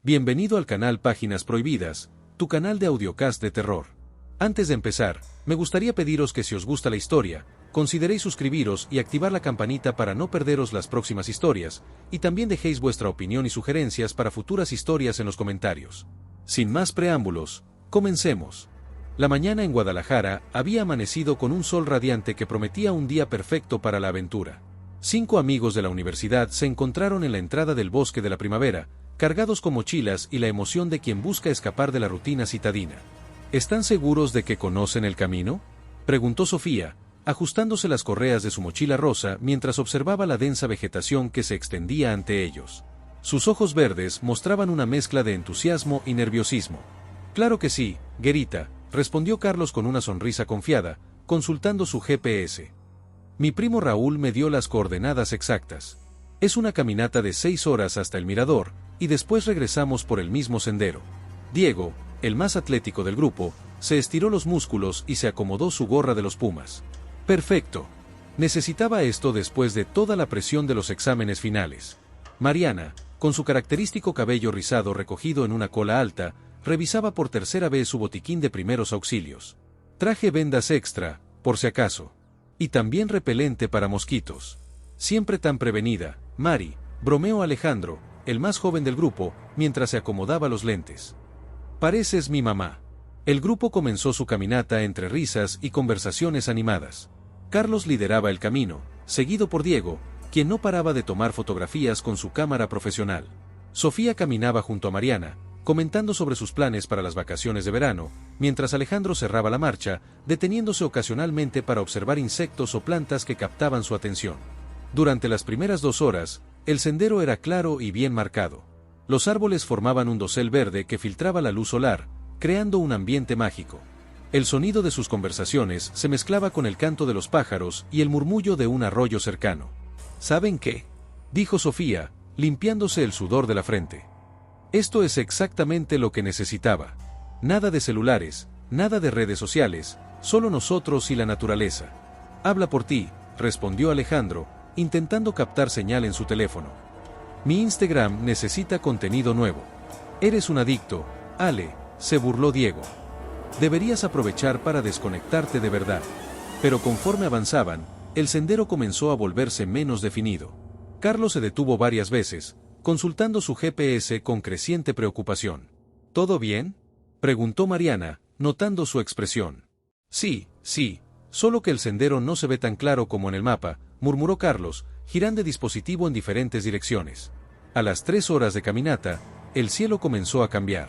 Bienvenido al canal Páginas Prohibidas, tu canal de audiocast de terror. Antes de empezar, me gustaría pediros que si os gusta la historia, consideréis suscribiros y activar la campanita para no perderos las próximas historias, y también dejéis vuestra opinión y sugerencias para futuras historias en los comentarios. Sin más preámbulos, comencemos. La mañana en Guadalajara había amanecido con un sol radiante que prometía un día perfecto para la aventura. 5 amigos de la universidad se encontraron en la entrada del bosque de la primavera, cargados con mochilas y la emoción de quien busca escapar de la rutina citadina. ¿Están seguros de que conocen el camino?, preguntó Sofía, ajustándose las correas de su mochila rosa mientras observaba la densa vegetación que se extendía ante ellos. Sus ojos verdes mostraban una mezcla de entusiasmo y nerviosismo. «Claro que sí, Guerita», respondió Carlos con una sonrisa confiada, consultando su GPS. «Mi primo Raúl me dio las coordenadas exactas. Es una caminata de 6 horas hasta el mirador, y después regresamos por el mismo sendero». Diego, el más atlético del grupo, se estiró los músculos y se acomodó su gorra de los Pumas. «Perfecto. Necesitaba esto después de toda la presión de los exámenes finales». Mariana, con su característico cabello rizado recogido en una cola alta, revisaba por tercera vez su botiquín de primeros auxilios. «Traje vendas extra, por si acaso. Y también repelente para mosquitos». «Siempre tan prevenida, Mari», bromeó Alejandro, el más joven del grupo, mientras se acomodaba los lentes. «Pareces mi mamá». El grupo comenzó su caminata entre risas y conversaciones animadas. Carlos lideraba el camino, seguido por Diego, quien no paraba de tomar fotografías con su cámara profesional. Sofía caminaba junto a Mariana, comentando sobre sus planes para las vacaciones de verano, mientras Alejandro cerraba la marcha, deteniéndose ocasionalmente para observar insectos o plantas que captaban su atención. Durante las primeras 2 horas, el sendero era claro y bien marcado. Los árboles formaban un dosel verde que filtraba la luz solar, creando un ambiente mágico. El sonido de sus conversaciones se mezclaba con el canto de los pájaros y el murmullo de un arroyo cercano. «¿Saben qué?», dijo Sofía, limpiándose el sudor de la frente. «Esto es exactamente lo que necesitaba. Nada de celulares, nada de redes sociales, solo nosotros y la naturaleza». «Habla por ti», respondió Alejandro, intentando captar señal en su teléfono. «Mi Instagram necesita contenido nuevo». «Eres un adicto, Ale», se burló Diego. «Deberías aprovechar para desconectarte de verdad». Pero conforme avanzaban, el sendero comenzó a volverse menos definido. Carlos se detuvo varias veces, consultando su GPS con creciente preocupación. «¿Todo bien?», preguntó Mariana, notando su expresión. Sí, solo que el sendero no se ve tan claro como en el mapa», murmuró Carlos, girando el dispositivo en diferentes direcciones. A las 3 horas de caminata, el cielo comenzó a cambiar.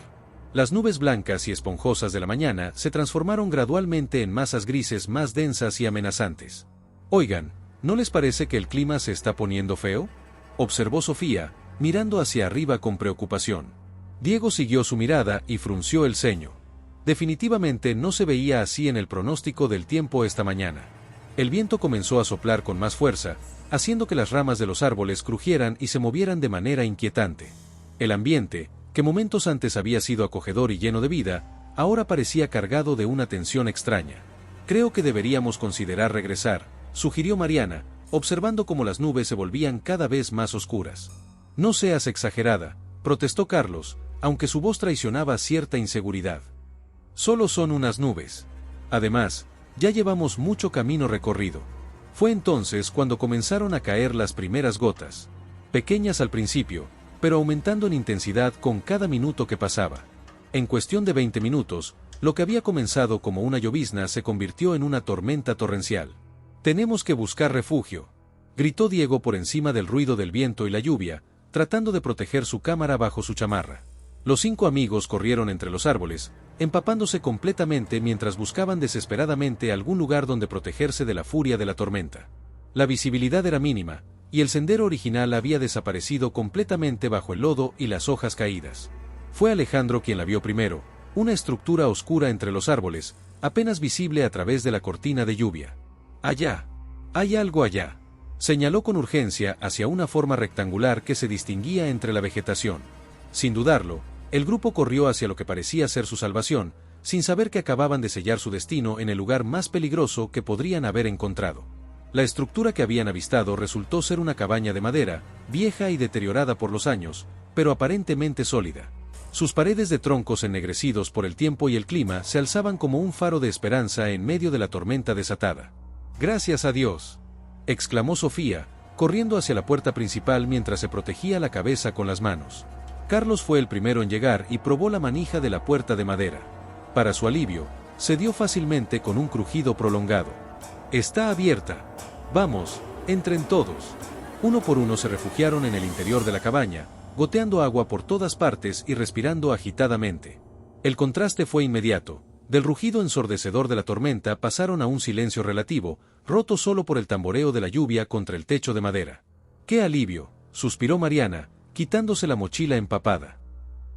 Las nubes blancas y esponjosas de la mañana se transformaron gradualmente en masas grises más densas y amenazantes. «Oigan, ¿no les parece que el clima se está poniendo feo?», observó Sofía, mirando hacia arriba con preocupación. Diego siguió su mirada y frunció el ceño. Definitivamente no se veía así en el pronóstico del tiempo esta mañana. El viento comenzó a soplar con más fuerza, haciendo que las ramas de los árboles crujieran y se movieran de manera inquietante. El ambiente, que momentos antes había sido acogedor y lleno de vida, ahora parecía cargado de una tensión extraña. «Creo que deberíamos considerar regresar», sugirió Mariana, observando cómo las nubes se volvían cada vez más oscuras. «No seas exagerada», protestó Carlos, aunque su voz traicionaba cierta inseguridad. «Solo son unas nubes. Además, ya llevamos mucho camino recorrido». Fue entonces cuando comenzaron a caer las primeras gotas. Pequeñas al principio, pero aumentando en intensidad con cada minuto que pasaba. En cuestión de 20 minutos, lo que había comenzado como una llovizna se convirtió en una tormenta torrencial. «Tenemos que buscar refugio», gritó Diego por encima del ruido del viento y la lluvia, tratando de proteger su cámara bajo su chamarra. Los 5 amigos corrieron entre los árboles, empapándose completamente mientras buscaban desesperadamente algún lugar donde protegerse de la furia de la tormenta. La visibilidad era mínima, y el sendero original había desaparecido completamente bajo el lodo y las hojas caídas. Fue Alejandro quien la vio primero, una estructura oscura entre los árboles, apenas visible a través de la cortina de lluvia. «Allá. Hay algo allá», señaló con urgencia hacia una forma rectangular que se distinguía entre la vegetación. Sin dudarlo, el grupo corrió hacia lo que parecía ser su salvación, sin saber que acababan de sellar su destino en el lugar más peligroso que podrían haber encontrado. La estructura que habían avistado resultó ser una cabaña de madera, vieja y deteriorada por los años, pero aparentemente sólida. Sus paredes de troncos ennegrecidos por el tiempo y el clima se alzaban como un faro de esperanza en medio de la tormenta desatada. «Gracias a Dios», exclamó Sofía, corriendo hacia la puerta principal mientras se protegía la cabeza con las manos. Carlos fue el primero en llegar y probó la manija de la puerta de madera. Para su alivio, cedió fácilmente con un crujido prolongado. «Está abierta. Vamos, entren todos». Uno por uno se refugiaron en el interior de la cabaña, goteando agua por todas partes y respirando agitadamente. El contraste fue inmediato. Del rugido ensordecedor de la tormenta pasaron a un silencio relativo, roto solo por el tamboreo de la lluvia contra el techo de madera. «¡Qué alivio!», suspiró Mariana, quitándose la mochila empapada.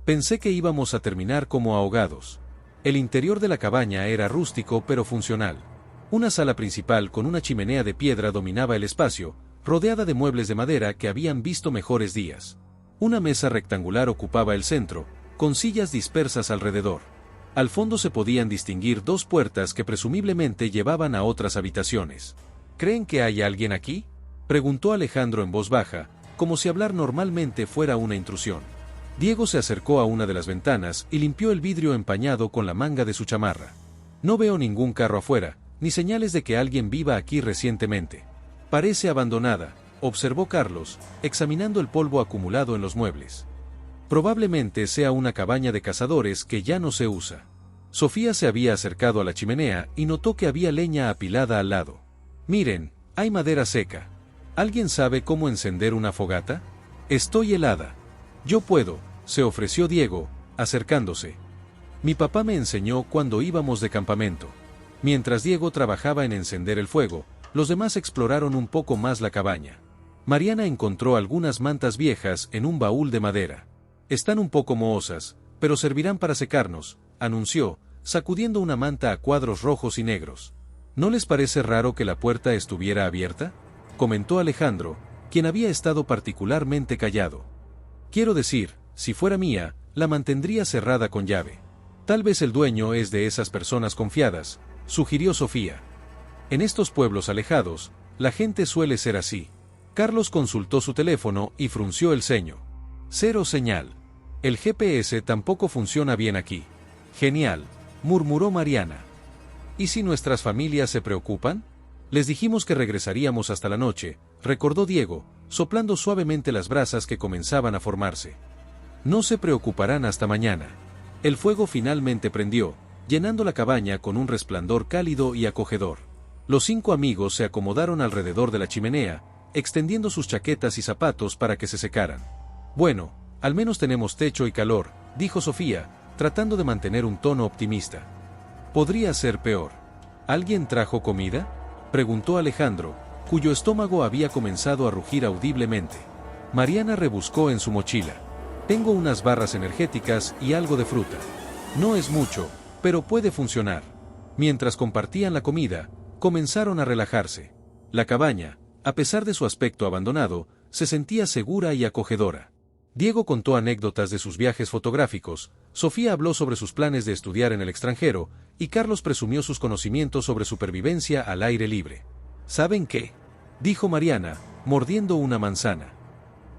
«Pensé que íbamos a terminar como ahogados». El interior de la cabaña era rústico pero funcional. Una sala principal con una chimenea de piedra dominaba el espacio, rodeada de muebles de madera que habían visto mejores días. Una mesa rectangular ocupaba el centro, con sillas dispersas alrededor. Al fondo se podían distinguir dos puertas que presumiblemente llevaban a otras habitaciones. «¿Creen que hay alguien aquí?», preguntó Alejandro en voz baja, como si hablar normalmente fuera una intrusión. Diego se acercó a una de las ventanas y limpió el vidrio empañado con la manga de su chamarra. «No veo ningún carro afuera, ni señales de que alguien viva aquí recientemente. Parece abandonada», observó Carlos, examinando el polvo acumulado en los muebles. «Probablemente sea una cabaña de cazadores que ya no se usa». Sofía se había acercado a la chimenea y notó que había leña apilada al lado. «Miren, hay madera seca. ¿Alguien sabe cómo encender una fogata? Estoy helada». «Yo puedo», se ofreció Diego, acercándose. «Mi papá me enseñó cuando íbamos de campamento». Mientras Diego trabajaba en encender el fuego, los demás exploraron un poco más la cabaña. Mariana encontró algunas mantas viejas en un baúl de madera. «Están un poco mohosas, pero servirán para secarnos», anunció, sacudiendo una manta a cuadros rojos y negros. «¿No les parece raro que la puerta estuviera abierta?», comentó Alejandro, quien había estado particularmente callado. «Quiero decir, si fuera mía, la mantendría cerrada con llave». «Tal vez el dueño es de esas personas confiadas», sugirió Sofía. «En estos pueblos alejados, la gente suele ser así». Carlos consultó su teléfono y frunció el ceño. «Cero señal. El GPS tampoco funciona bien aquí». «Genial», murmuró Mariana. «¿Y si nuestras familias se preocupan? Les dijimos que regresaríamos hasta la noche», recordó Diego, soplando suavemente las brasas que comenzaban a formarse. «No se preocuparán hasta mañana». El fuego finalmente prendió, llenando la cabaña con un resplandor cálido y acogedor. Los 5 amigos se acomodaron alrededor de la chimenea, extendiendo sus chaquetas y zapatos para que se secaran. «Bueno, al menos tenemos techo y calor», dijo Sofía, tratando de mantener un tono optimista. «Podría ser peor». «¿Alguien trajo comida?», preguntó Alejandro, cuyo estómago había comenzado a rugir audiblemente. Mariana rebuscó en su mochila. «Tengo unas barras energéticas y algo de fruta. No es mucho, pero puede funcionar». Mientras compartían la comida, comenzaron a relajarse. La cabaña, a pesar de su aspecto abandonado, se sentía segura y acogedora. Diego contó anécdotas de sus viajes fotográficos, Sofía habló sobre sus planes de estudiar en el extranjero, y Carlos presumió sus conocimientos sobre supervivencia al aire libre. «¿Saben qué?», dijo Mariana, mordiendo una manzana.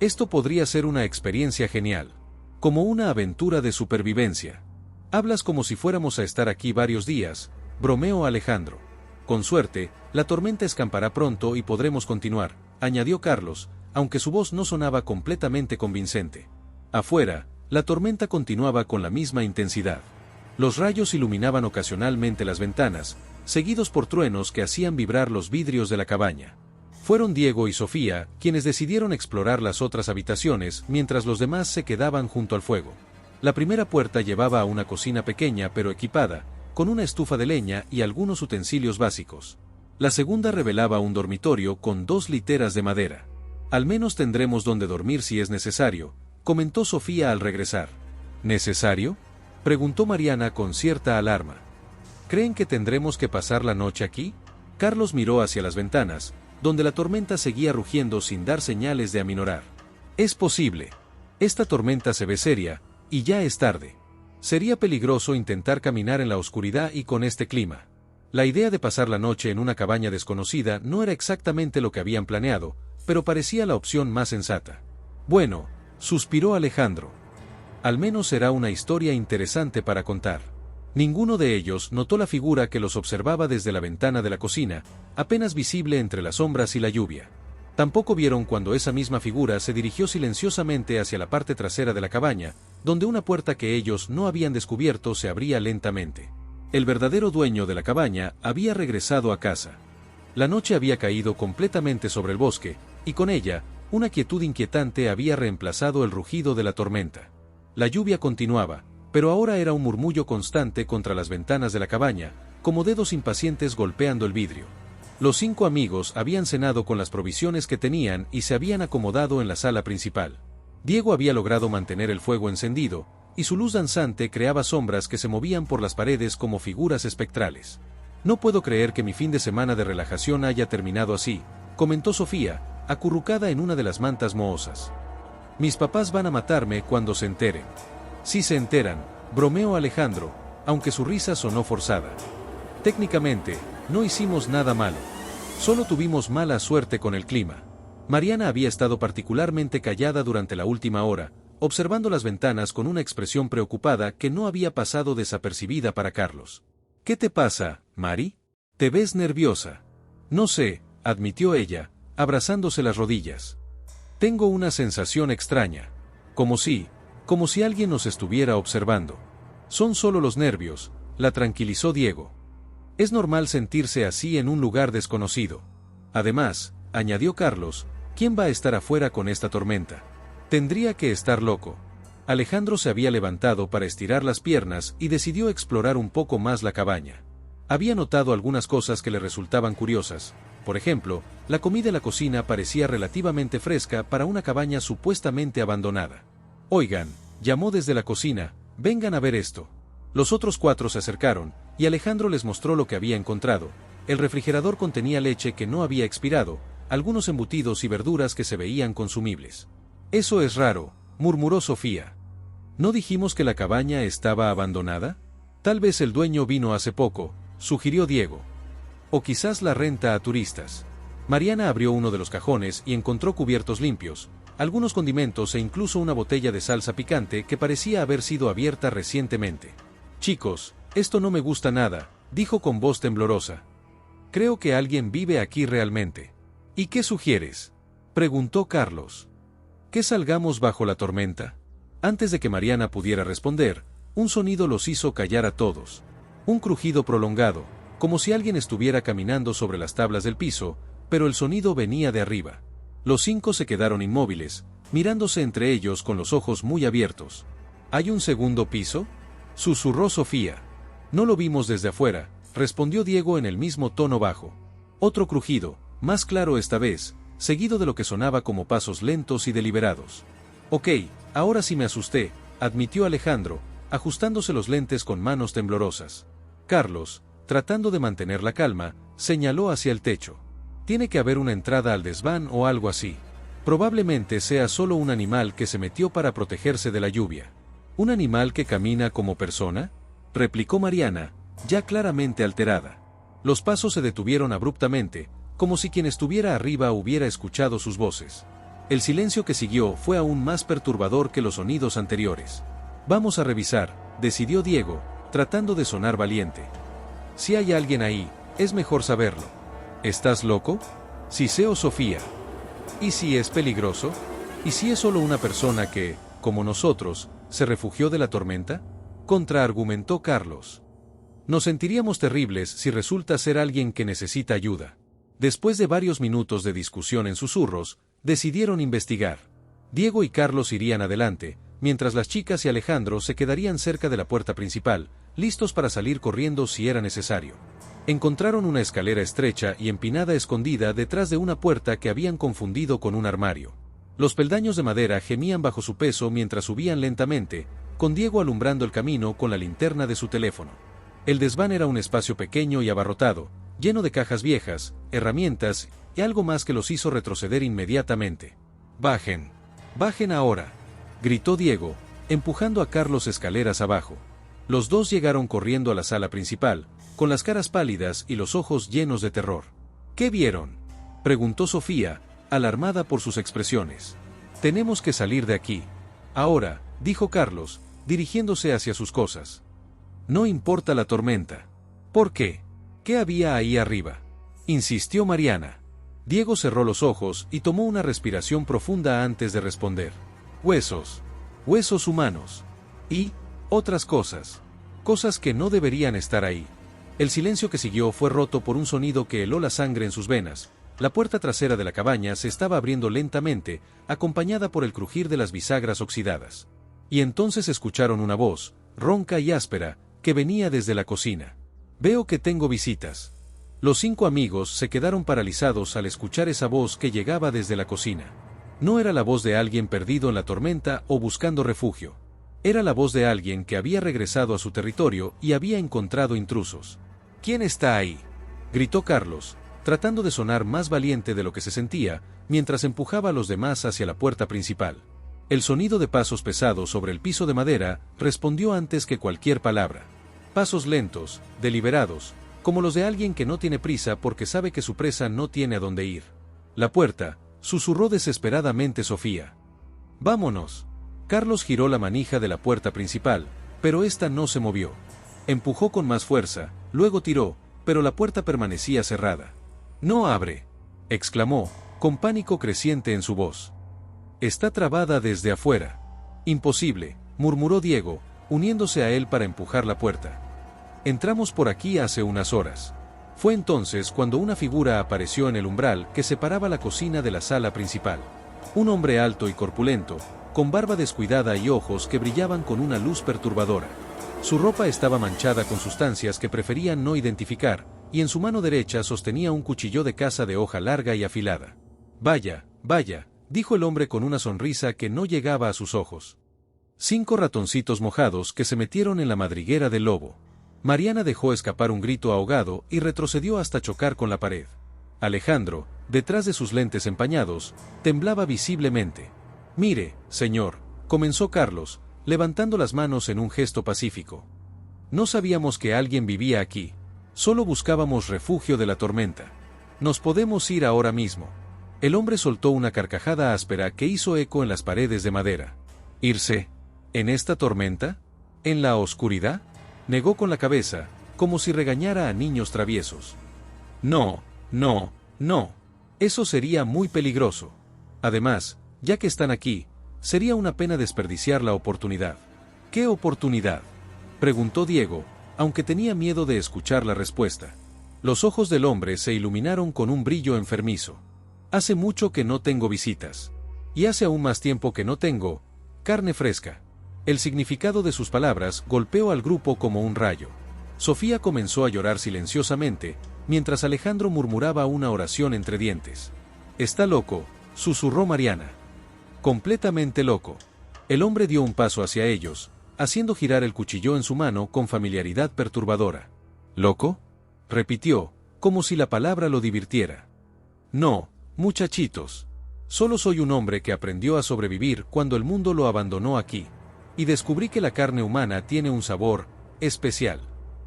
«Esto podría ser una experiencia genial. Como una aventura de supervivencia». «Hablas como si fuéramos a estar aquí varios días», bromeó Alejandro. «Con suerte, la tormenta escampará pronto y podremos continuar», añadió Carlos, aunque su voz no sonaba completamente convincente. Afuera, la tormenta continuaba con la misma intensidad. Los rayos iluminaban ocasionalmente las ventanas, seguidos por truenos que hacían vibrar los vidrios de la cabaña. Fueron Diego y Sofía quienes decidieron explorar las otras habitaciones mientras los demás se quedaban junto al fuego. La primera puerta llevaba a una cocina pequeña pero equipada, con una estufa de leña y algunos utensilios básicos. La segunda revelaba un dormitorio con 2 literas de madera. «Al menos tendremos donde dormir si es necesario», comentó Sofía al regresar. «¿Necesario?», preguntó Mariana con cierta alarma. «¿Creen que tendremos que pasar la noche aquí?». Carlos miró hacia las ventanas, donde la tormenta seguía rugiendo sin dar señales de aminorar. «Es posible. Esta tormenta se ve seria, y ya es tarde. Sería peligroso intentar caminar en la oscuridad y con este clima». La idea de pasar la noche en una cabaña desconocida no era exactamente lo que habían planeado, pero parecía la opción más sensata. «Bueno», suspiró Alejandro. Al menos será una historia interesante para contar. Ninguno de ellos notó la figura que los observaba desde la ventana de la cocina, apenas visible entre las sombras y la lluvia. Tampoco vieron cuando esa misma figura se dirigió silenciosamente hacia la parte trasera de la cabaña, donde una puerta que ellos no habían descubierto se abría lentamente. El verdadero dueño de la cabaña había regresado a casa. La noche había caído completamente sobre el bosque, y con ella, una quietud inquietante había reemplazado el rugido de la tormenta. La lluvia continuaba, pero ahora era un murmullo constante contra las ventanas de la cabaña, como dedos impacientes golpeando el vidrio. Los 5 amigos habían cenado con las provisiones que tenían y se habían acomodado en la sala principal. Diego había logrado mantener el fuego encendido, y su luz danzante creaba sombras que se movían por las paredes como figuras espectrales. «No puedo creer que mi fin de semana de relajación haya terminado así», comentó Sofía, acurrucada en una de las mantas mohosas. «Mis papás van a matarme cuando se enteren». «Sí se enteran», bromeó Alejandro, aunque su risa sonó forzada. «Técnicamente, no hicimos nada malo. Solo tuvimos mala suerte con el clima». Mariana había estado particularmente callada durante la última hora, observando las ventanas con una expresión preocupada que no había pasado desapercibida para Carlos. «¿Qué te pasa, Mari? Te ves nerviosa». «No sé», admitió ella, abrazándose las rodillas. «Tengo una sensación extraña. Como si alguien nos estuviera observando». «Son solo los nervios», la tranquilizó Diego. «Es normal sentirse así en un lugar desconocido. Además», añadió Carlos, «¿quién va a estar afuera con esta tormenta? Tendría que estar loco». Alejandro se había levantado para estirar las piernas y decidió explorar un poco más la cabaña. Había notado algunas cosas que le resultaban curiosas. Por ejemplo, la comida en la cocina parecía relativamente fresca para una cabaña supuestamente abandonada. «Oigan», llamó desde la cocina, «vengan a ver esto». Los otros 4 se acercaron, y Alejandro les mostró lo que había encontrado. El refrigerador contenía leche que no había expirado, algunos embutidos y verduras que se veían consumibles. «Eso es raro», murmuró Sofía. «¿No dijimos que la cabaña estaba abandonada? Tal vez el dueño vino hace poco», sugirió Diego. «O quizás la renta a turistas». Mariana abrió uno de los cajones y encontró cubiertos limpios, algunos condimentos e incluso una botella de salsa picante que parecía haber sido abierta recientemente. «Chicos, esto no me gusta nada», dijo con voz temblorosa. «Creo que alguien vive aquí realmente». «¿Y qué sugieres?», preguntó Carlos. «¿Que salgamos bajo la tormenta?». Antes de que Mariana pudiera responder, un sonido los hizo callar a todos. Un crujido prolongado, como si alguien estuviera caminando sobre las tablas del piso, pero el sonido venía de arriba. Los 5 se quedaron inmóviles, mirándose entre ellos con los ojos muy abiertos. «¿Hay un segundo piso?», susurró Sofía. «No lo vimos desde afuera», respondió Diego en el mismo tono bajo. Otro crujido, más claro esta vez, seguido de lo que sonaba como pasos lentos y deliberados. «Ok, ahora sí me asusté», admitió Alejandro, ajustándose los lentes con manos temblorosas. Carlos, tratando de mantener la calma, señaló hacia el techo. «Tiene que haber una entrada al desván o algo así. Probablemente sea solo un animal que se metió para protegerse de la lluvia». «¿Un animal que camina como persona?», replicó Mariana, ya claramente alterada. Los pasos se detuvieron abruptamente, como si quien estuviera arriba hubiera escuchado sus voces. El silencio que siguió fue aún más perturbador que los sonidos anteriores. «Vamos a revisar», decidió Diego, tratando de sonar valiente. «Si hay alguien ahí, es mejor saberlo». «¿Estás loco?», siseó Sofía. «¿Y si es peligroso? ¿Y si es solo una persona que, como nosotros, se refugió de la tormenta?», contraargumentó Carlos. «Nos sentiríamos terribles si resulta ser alguien que necesita ayuda». Después de varios minutos de discusión en susurros, decidieron investigar. Diego y Carlos irían adelante, mientras las chicas y Alejandro se quedarían cerca de la puerta principal, listos para salir corriendo si era necesario. Encontraron una escalera estrecha y empinada escondida detrás de una puerta que habían confundido con un armario. Los peldaños de madera gemían bajo su peso mientras subían lentamente, con Diego alumbrando el camino con la linterna de su teléfono. El desván era un espacio pequeño y abarrotado, lleno de cajas viejas, herramientas y algo más que los hizo retroceder inmediatamente. «Bajen. Bajen ahora», gritó Diego, empujando a Carlos escaleras abajo. Los 2 llegaron corriendo a la sala principal, con las caras pálidas y los ojos llenos de terror. «¿Qué vieron?», preguntó Sofía, alarmada por sus expresiones. «Tenemos que salir de aquí. Ahora», dijo Carlos, dirigiéndose hacia sus cosas. No importa la tormenta. ¿Por qué? ¿Qué había ahí arriba? Insistió Mariana. Diego cerró los ojos y tomó una respiración profunda antes de responder. Huesos. Huesos humanos. Y otras cosas. Cosas que no deberían estar ahí. El silencio que siguió fue roto por un sonido que heló la sangre en sus venas. La puerta trasera de la cabaña se estaba abriendo lentamente, acompañada por el crujir de las bisagras oxidadas. Y entonces escucharon una voz, ronca y áspera, que venía desde la cocina. Veo que tengo visitas. Los 5 amigos se quedaron paralizados al escuchar esa voz que llegaba desde la cocina. No era la voz de alguien perdido en la tormenta o buscando refugio. Era la voz de alguien que había regresado a su territorio y había encontrado intrusos. ¿Quién está ahí?, gritó Carlos, tratando de sonar más valiente de lo que se sentía, mientras empujaba a los demás hacia la puerta principal. El sonido de pasos pesados sobre el piso de madera respondió antes que cualquier palabra. Pasos lentos, deliberados, como los de alguien que no tiene prisa porque sabe que su presa no tiene a dónde ir. La puerta, susurró desesperadamente Sofía. «Vámonos». Carlos giró la manija de la puerta principal, pero esta no se movió. Empujó con más fuerza, luego tiró, pero la puerta permanecía cerrada. «No abre», exclamó, con pánico creciente en su voz. «Está trabada desde afuera». «Imposible», murmuró Diego, uniéndose a él para empujar la puerta. «Entramos por aquí hace unas horas». Fue entonces cuando una figura apareció en el umbral que separaba la cocina de la sala principal. Un hombre alto y corpulento, con barba descuidada y ojos que brillaban con una luz perturbadora. Su ropa estaba manchada con sustancias que preferían no identificar, y en su mano derecha sostenía un cuchillo de caza de hoja larga y afilada. «Vaya, vaya», dijo el hombre con una sonrisa que no llegaba a sus ojos. 5 ratoncitos mojados que se metieron en la madriguera del lobo. Mariana dejó escapar un grito ahogado y retrocedió hasta chocar con la pared. Alejandro, detrás de sus lentes empañados, temblaba visiblemente. «Mire, señor», comenzó Carlos, levantando las manos en un gesto pacífico. «No sabíamos que alguien vivía aquí. Solo buscábamos refugio de la tormenta. Nos podemos ir ahora mismo». El hombre soltó una carcajada áspera que hizo eco en las paredes de madera. «¿Irse? ¿En esta tormenta? ¿En la oscuridad?», negó con la cabeza, como si regañara a niños traviesos. «No, no, no. Eso sería muy peligroso. Además, ya que están aquí, sería una pena desperdiciar la oportunidad». «¿Qué oportunidad?», preguntó Diego, aunque tenía miedo de escuchar la respuesta. Los ojos del hombre se iluminaron con un brillo enfermizo. «Hace mucho que no tengo visitas. Y hace aún más tiempo que no tengo carne fresca». El significado de sus palabras golpeó al grupo como un rayo. Sofía comenzó a llorar silenciosamente, mientras Alejandro murmuraba una oración entre dientes. «Está loco», susurró Mariana. «Completamente loco». El hombre dio un paso hacia ellos, haciendo girar el cuchillo en su mano con familiaridad perturbadora. «¿Loco?», repitió, como si la palabra lo divirtiera. «No, muchachitos. Solo soy un hombre que aprendió a sobrevivir cuando el mundo lo abandonó aquí. Y descubrí que la carne humana tiene un sabor especial».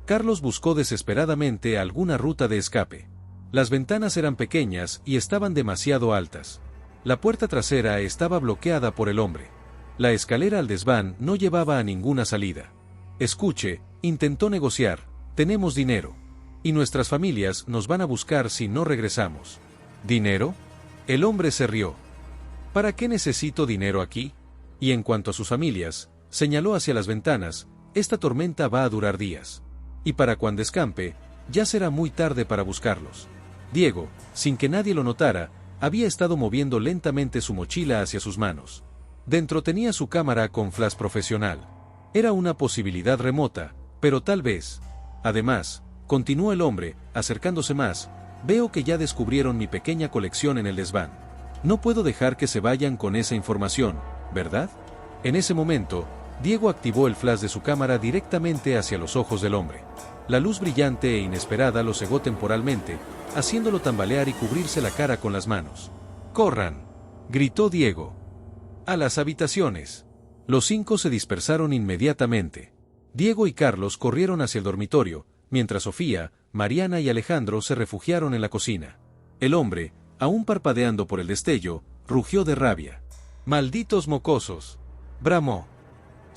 Carlos buscó desesperadamente alguna ruta de escape. Las ventanas eran pequeñas y estaban demasiado altas. La puerta trasera estaba bloqueada por el hombre. La escalera al desván no llevaba a ninguna salida. «Escuche», intentó negociar, «tenemos dinero. Y nuestras familias nos van a buscar si no regresamos». «¿Dinero?». El hombre se rió. «¿Para qué necesito dinero aquí? Y en cuanto a sus familias», señaló hacia las ventanas, «esta tormenta va a durar días. Y para cuando escampe, ya será muy tarde para buscarlos». Diego, sin que nadie lo notara, había estado moviendo lentamente su mochila hacia sus manos. Dentro tenía su cámara con flash profesional. Era una posibilidad remota, pero tal vez. «Además», continuó el hombre, acercándose más, «veo que ya descubrieron mi pequeña colección en el desván. No puedo dejar que se vayan con esa información, ¿verdad?». En ese momento, Diego activó el flash de su cámara directamente hacia los ojos del hombre. La luz brillante e inesperada lo cegó temporalmente, haciéndolo tambalear y cubrirse la cara con las manos. «¡Corran!», gritó Diego. «A las habitaciones». Los 5 se dispersaron inmediatamente. Diego y Carlos corrieron hacia el dormitorio, mientras Sofía, Mariana y Alejandro se refugiaron en la cocina. El hombre, aún parpadeando por el destello, rugió de rabia. «¡Malditos mocosos!», bramó.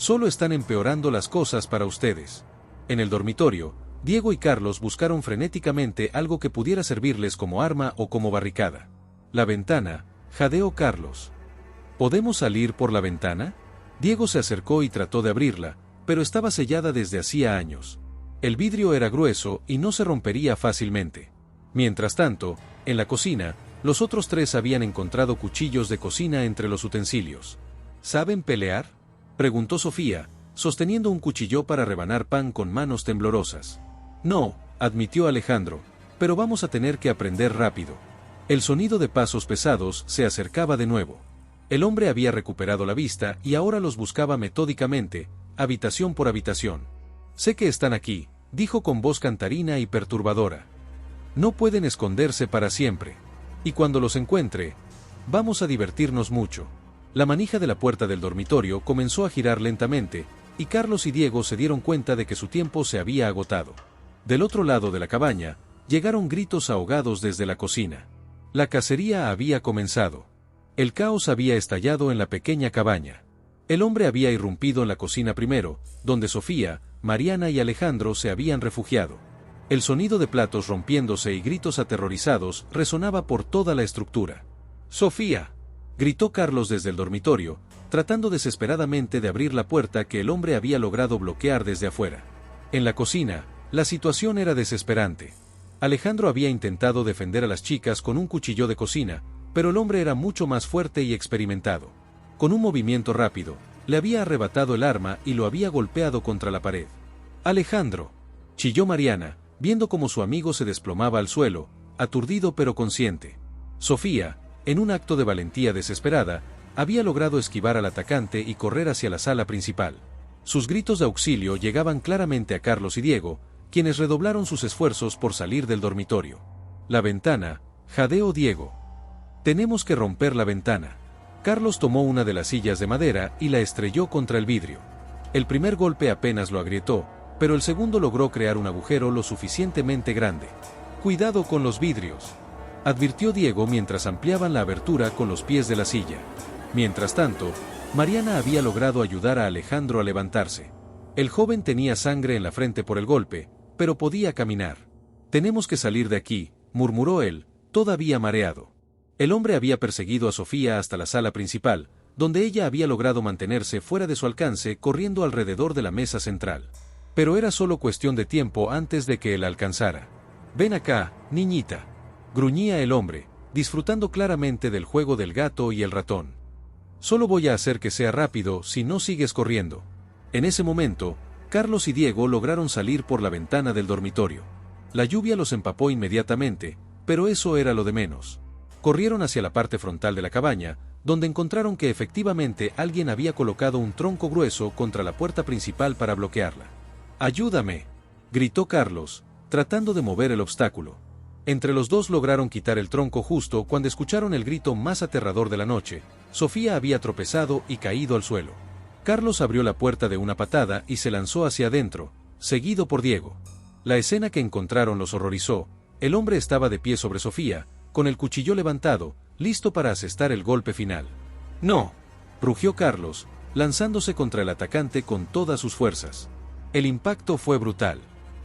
Solo están empeorando las cosas para ustedes. En el dormitorio, Diego y Carlos buscaron frenéticamente algo que pudiera servirles como arma o como barricada. La ventana, jadeó Carlos. ¿Podemos salir por la ventana? Diego se acercó y trató de abrirla, pero estaba sellada desde hacía años. El vidrio era grueso y no se rompería fácilmente. Mientras tanto, en la cocina, los otros tres habían encontrado cuchillos de cocina entre los utensilios. ¿Saben pelear?, preguntó Sofía, sosteniendo un cuchillo para rebanar pan con manos temblorosas. No, admitió Alejandro, pero vamos a tener que aprender rápido. El sonido de pasos pesados se acercaba de nuevo. El hombre había recuperado la vista y ahora los buscaba metódicamente, habitación por habitación. Sé que están aquí, dijo con voz cantarina y perturbadora. No pueden esconderse para siempre. Y cuando los encuentre, vamos a divertirnos mucho. La manija de la puerta del dormitorio comenzó a girar lentamente, y Carlos y Diego se dieron cuenta de que su tiempo se había agotado. Del otro lado de la cabaña, llegaron gritos ahogados desde la cocina. La cacería había comenzado. El caos había estallado en la pequeña cabaña. El hombre había irrumpido en la cocina primero, donde Sofía, Mariana y Alejandro se habían refugiado. El sonido de platos rompiéndose y gritos aterrorizados resonaba por toda la estructura. ¡Sofía!, gritó Carlos desde el dormitorio, tratando desesperadamente de abrir la puerta que el hombre había logrado bloquear desde afuera. En la cocina, la situación era desesperante. Alejandro había intentado defender a las chicas con un cuchillo de cocina, pero el hombre era mucho más fuerte y experimentado. Con un movimiento rápido, le había arrebatado el arma y lo había golpeado contra la pared. ¡Alejandro!, chilló Mariana, viendo cómo su amigo se desplomaba al suelo, aturdido pero consciente. Sofía, en un acto de valentía desesperada, había logrado esquivar al atacante y correr hacia la sala principal. Sus gritos de auxilio llegaban claramente a Carlos y Diego, quienes redoblaron sus esfuerzos por salir del dormitorio. La ventana, jadeó Diego. Tenemos que romper la ventana. Carlos tomó una de las sillas de madera y la estrelló contra el vidrio. El primer golpe apenas lo agrietó, pero el segundo logró crear un agujero lo suficientemente grande. Cuidado con los vidrios, advirtió Diego mientras ampliaban la abertura con los pies de la silla. Mientras tanto, Mariana había logrado ayudar a Alejandro a levantarse. El joven tenía sangre en la frente por el golpe, pero podía caminar. Tenemos que salir de aquí, murmuró él, todavía mareado. El hombre había perseguido a Sofía hasta la sala principal, donde ella había logrado mantenerse fuera de su alcance corriendo alrededor de la mesa central. Pero era solo cuestión de tiempo antes de que él alcanzara. Ven acá, niñita, gruñía el hombre, disfrutando claramente del juego del gato y el ratón. Solo voy a hacer que sea rápido si no sigues corriendo. En ese momento, Carlos y Diego lograron salir por la ventana del dormitorio. La lluvia los empapó inmediatamente, pero eso era lo de menos. Corrieron hacia la parte frontal de la cabaña, donde encontraron que efectivamente alguien había colocado un tronco grueso contra la puerta principal para bloquearla. ¡Ayúdame!, gritó Carlos, tratando de mover el obstáculo. Entre los dos lograron quitar el tronco justo cuando escucharon el grito más aterrador de la noche. Sofía había tropezado y caído al suelo. Carlos abrió la puerta de una patada y se lanzó hacia adentro, seguido por Diego. La escena que encontraron los horrorizó. El hombre estaba de pie sobre Sofía, con el cuchillo levantado, listo para asestar el golpe final. ¡No!, rugió Carlos, lanzándose contra el atacante con todas sus fuerzas. El impacto fue brutal.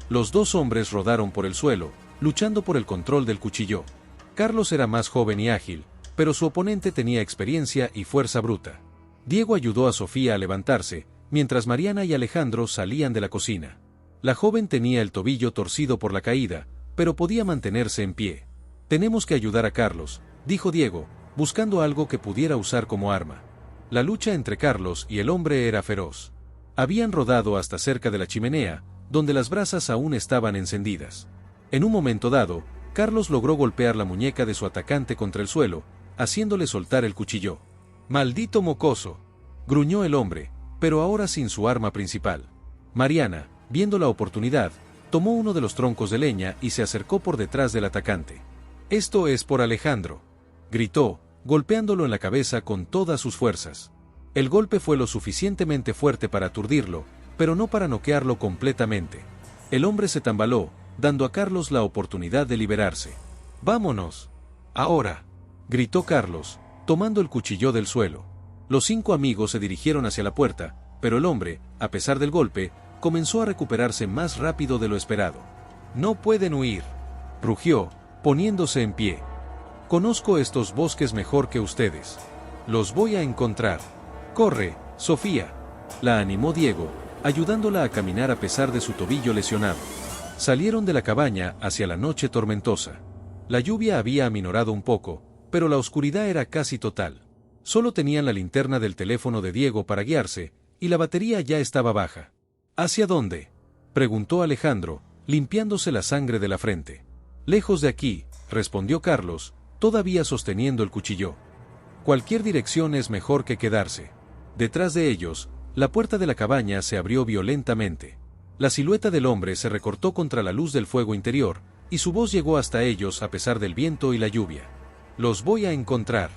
Los dos hombres rodaron por el suelo, luchando por el control del cuchillo. Carlos era más joven y ágil, pero su oponente tenía experiencia y fuerza bruta. Diego ayudó a Sofía a levantarse, mientras Mariana y Alejandro salían de la cocina. La joven tenía el tobillo torcido por la caída, pero podía mantenerse en pie. Tenemos que ayudar a Carlos, dijo Diego, buscando algo que pudiera usar como arma. La lucha entre Carlos y el hombre era feroz. Habían rodado hasta cerca de la chimenea, donde las brasas aún estaban encendidas. En un momento dado, Carlos logró golpear la muñeca de su atacante contra el suelo, haciéndole soltar el cuchillo. ¡Maldito mocoso!, gruñó el hombre, pero ahora sin su arma principal. Mariana, viendo la oportunidad, tomó uno de los troncos de leña y se acercó por detrás del atacante. «Esto es por Alejandro», gritó, golpeándolo en la cabeza con todas sus fuerzas. El golpe fue lo suficientemente fuerte para aturdirlo, pero no para noquearlo completamente. El hombre se tambaló, dando a Carlos la oportunidad de liberarse. «¡Vámonos! Ahora», gritó Carlos, tomando el cuchillo del suelo. Los 5 amigos se dirigieron hacia la puerta, pero el hombre, a pesar del golpe, comenzó a recuperarse más rápido de lo esperado. «No pueden huir», rugió, poniéndose en pie. «Conozco estos bosques mejor que ustedes. Los voy a encontrar. Corre, Sofía», la animó Diego, ayudándola a caminar a pesar de su tobillo lesionado. Salieron de la cabaña hacia la noche tormentosa. La lluvia había aminorado un poco, pero la oscuridad era casi total. Solo tenían la linterna del teléfono de Diego para guiarse, y la batería ya estaba baja. «¿Hacia dónde?», preguntó Alejandro, limpiándose la sangre de la frente. «Lejos de aquí», respondió Carlos, todavía sosteniendo el cuchillo. «Cualquier dirección es mejor que quedarse». Detrás de ellos, la puerta de la cabaña se abrió violentamente. La silueta del hombre se recortó contra la luz del fuego interior, y su voz llegó hasta ellos a pesar del viento y la lluvia. «Los voy a encontrar.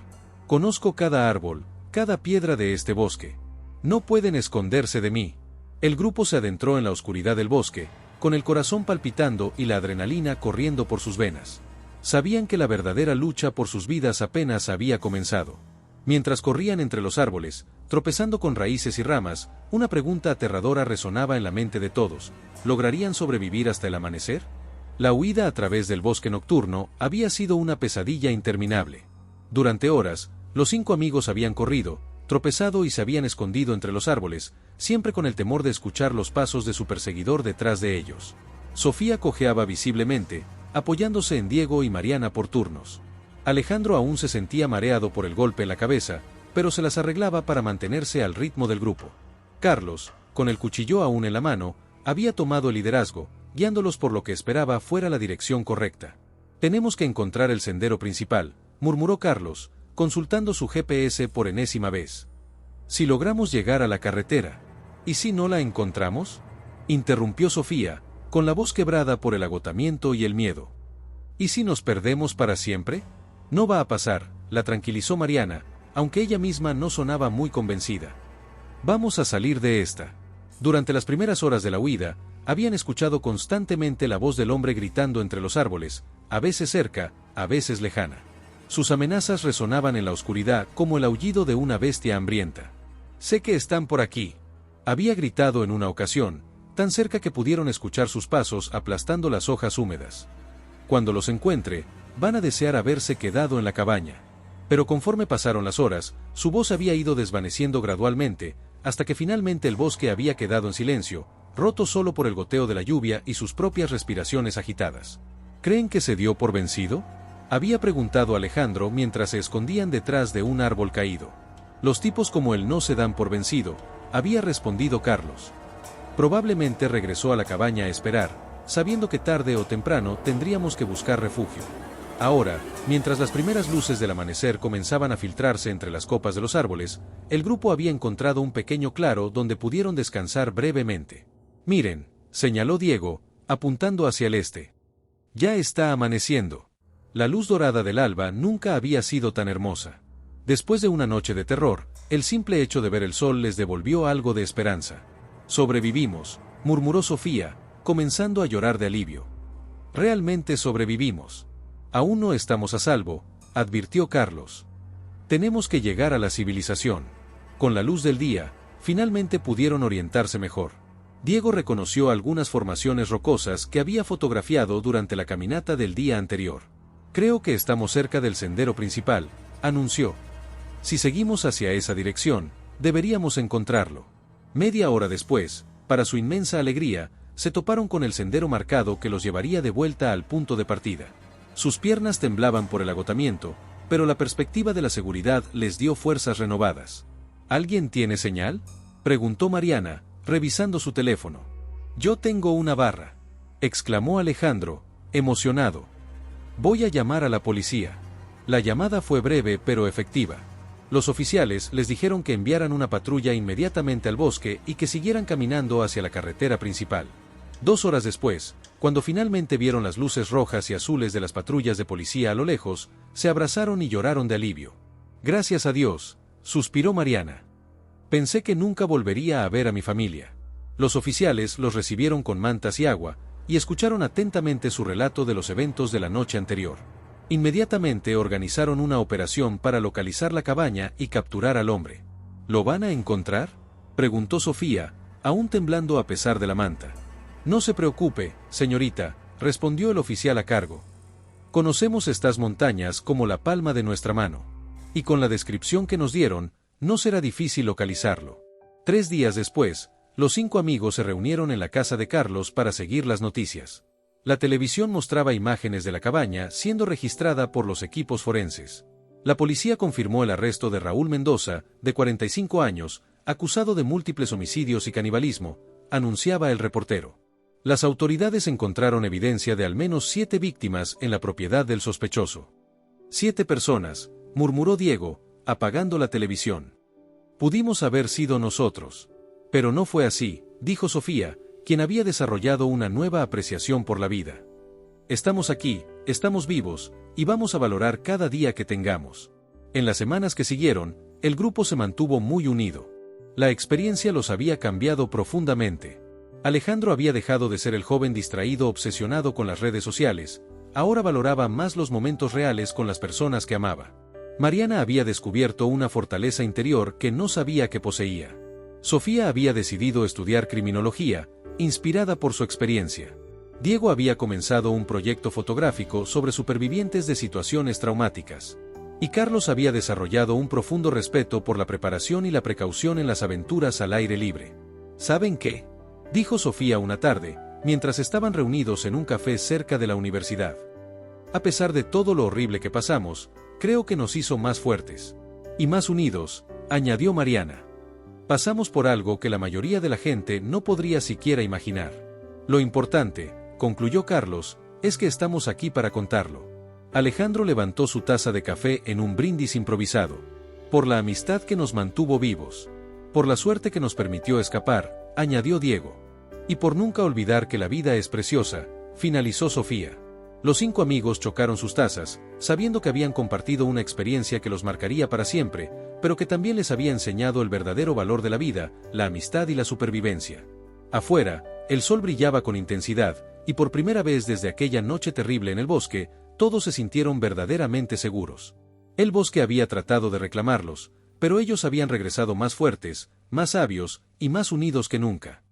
Conozco cada árbol, cada piedra de este bosque. No pueden esconderse de mí». El grupo se adentró en la oscuridad del bosque, con el corazón palpitando y la adrenalina corriendo por sus venas. Sabían que la verdadera lucha por sus vidas apenas había comenzado. Mientras corrían entre los árboles, tropezando con raíces y ramas, una pregunta aterradora resonaba en la mente de todos: ¿lograrían sobrevivir hasta el amanecer? La huida a través del bosque nocturno había sido una pesadilla interminable. Durante horas, los 5 amigos habían corrido, tropezado y se habían escondido entre los árboles, siempre con el temor de escuchar los pasos de su perseguidor detrás de ellos. Sofía cojeaba visiblemente, apoyándose en Diego y Mariana por turnos. Alejandro aún se sentía mareado por el golpe en la cabeza, pero se las arreglaba para mantenerse al ritmo del grupo. Carlos, con el cuchillo aún en la mano, había tomado el liderazgo, guiándolos por lo que esperaba fuera la dirección correcta. «Tenemos que encontrar el sendero principal», murmuró Carlos, consultando su GPS por enésima vez. «Si logramos llegar a la carretera. ¿Y si no la encontramos?», interrumpió Sofía, con la voz quebrada por el agotamiento y el miedo. «¿Y si nos perdemos para siempre?». «No va a pasar», la tranquilizó Mariana, aunque ella misma no sonaba muy convencida. «Vamos a salir de esta». Durante las primeras horas de la huida, habían escuchado constantemente la voz del hombre gritando entre los árboles, a veces cerca, a veces lejana. Sus amenazas resonaban en la oscuridad como el aullido de una bestia hambrienta. «Sé que están por aquí», había gritado en una ocasión, tan cerca que pudieron escuchar sus pasos aplastando las hojas húmedas. «Cuando los encuentre, van a desear haberse quedado en la cabaña». Pero conforme pasaron las horas, su voz había ido desvaneciendo gradualmente, hasta que finalmente el bosque había quedado en silencio, roto solo por el goteo de la lluvia y sus propias respiraciones agitadas. «¿Creen que se dio por vencido?», había preguntado Alejandro mientras se escondían detrás de un árbol caído. «Los tipos como él no se dan por vencido», había respondido Carlos. «Probablemente regresó a la cabaña a esperar, sabiendo que tarde o temprano tendríamos que buscar refugio». Ahora, mientras las primeras luces del amanecer comenzaban a filtrarse entre las copas de los árboles, el grupo había encontrado un pequeño claro donde pudieron descansar brevemente. «Miren», señaló Diego, apuntando hacia el este. «Ya está amaneciendo». La luz dorada del alba nunca había sido tan hermosa. Después de una noche de terror, el simple hecho de ver el sol les devolvió algo de esperanza. «Sobrevivimos», murmuró Sofía, comenzando a llorar de alivio. «Realmente sobrevivimos. Aún no estamos a salvo», advirtió Carlos. «Tenemos que llegar a la civilización». Con la luz del día, finalmente pudieron orientarse mejor. Diego reconoció algunas formaciones rocosas que había fotografiado durante la caminata del día anterior. «Creo que estamos cerca del sendero principal», anunció. «Si seguimos hacia esa dirección, deberíamos encontrarlo». Media hora después, para su inmensa alegría, se toparon con el sendero marcado que los llevaría de vuelta al punto de partida. Sus piernas temblaban por el agotamiento, pero la perspectiva de la seguridad les dio fuerzas renovadas. «¿Alguien tiene señal?», preguntó Mariana, revisando su teléfono. «Yo tengo una barra», exclamó Alejandro, emocionado. «Voy a llamar a la policía». La llamada fue breve pero efectiva. Los oficiales les dijeron que enviaran una patrulla inmediatamente al bosque y que siguieran caminando hacia la carretera principal. 2 horas después, cuando finalmente vieron las luces rojas y azules de las patrullas de policía a lo lejos, se abrazaron y lloraron de alivio. «Gracias a Dios», suspiró Mariana. «Pensé que nunca volvería a ver a mi familia». Los oficiales los recibieron con mantas y agua, y escucharon atentamente su relato de los eventos de la noche anterior. Inmediatamente organizaron una operación para localizar la cabaña y capturar al hombre. «¿Lo van a encontrar?», preguntó Sofía, aún temblando a pesar de la manta. No se preocupe, señorita, respondió el oficial a cargo. Conocemos estas montañas como la palma de nuestra mano. Y con la descripción que nos dieron, no será difícil localizarlo. 3 días después, los 5 amigos se reunieron en la casa de Carlos para seguir las noticias. La televisión mostraba imágenes de la cabaña siendo registrada por los equipos forenses. La policía confirmó el arresto de Raúl Mendoza, de 45 años, acusado de múltiples homicidios y canibalismo, anunciaba el reportero. Las autoridades encontraron evidencia de al menos 7 víctimas en la propiedad del sospechoso. 7 personas, murmuró Diego, apagando la televisión. Pudimos haber sido nosotros. Pero no fue así, dijo Sofía, quien había desarrollado una nueva apreciación por la vida. Estamos aquí, estamos vivos, y vamos a valorar cada día que tengamos. En las semanas que siguieron, el grupo se mantuvo muy unido. La experiencia los había cambiado profundamente. Alejandro había dejado de ser el joven distraído obsesionado con las redes sociales, ahora valoraba más los momentos reales con las personas que amaba. Mariana había descubierto una fortaleza interior que no sabía que poseía. Sofía había decidido estudiar criminología, inspirada por su experiencia. Diego había comenzado un proyecto fotográfico sobre supervivientes de situaciones traumáticas. Y Carlos había desarrollado un profundo respeto por la preparación y la precaución en las aventuras al aire libre. ¿Saben qué?, dijo Sofía una tarde, mientras estaban reunidos en un café cerca de la universidad. A pesar de todo lo horrible que pasamos, creo que nos hizo más fuertes. Y más unidos, añadió Mariana. Pasamos por algo que la mayoría de la gente no podría siquiera imaginar. Lo importante, concluyó Carlos, es que estamos aquí para contarlo. Alejandro levantó su taza de café en un brindis improvisado. Por la amistad que nos mantuvo vivos. Por la suerte que nos permitió escapar, añadió Diego. Y por nunca olvidar que la vida es preciosa, finalizó Sofía. Los 5 amigos chocaron sus tazas, sabiendo que habían compartido una experiencia que los marcaría para siempre, pero que también les había enseñado el verdadero valor de la vida, la amistad y la supervivencia. Afuera, el sol brillaba con intensidad, y por primera vez desde aquella noche terrible en el bosque, todos se sintieron verdaderamente seguros. El bosque había tratado de reclamarlos, pero ellos habían regresado más fuertes, más sabios y más unidos que nunca.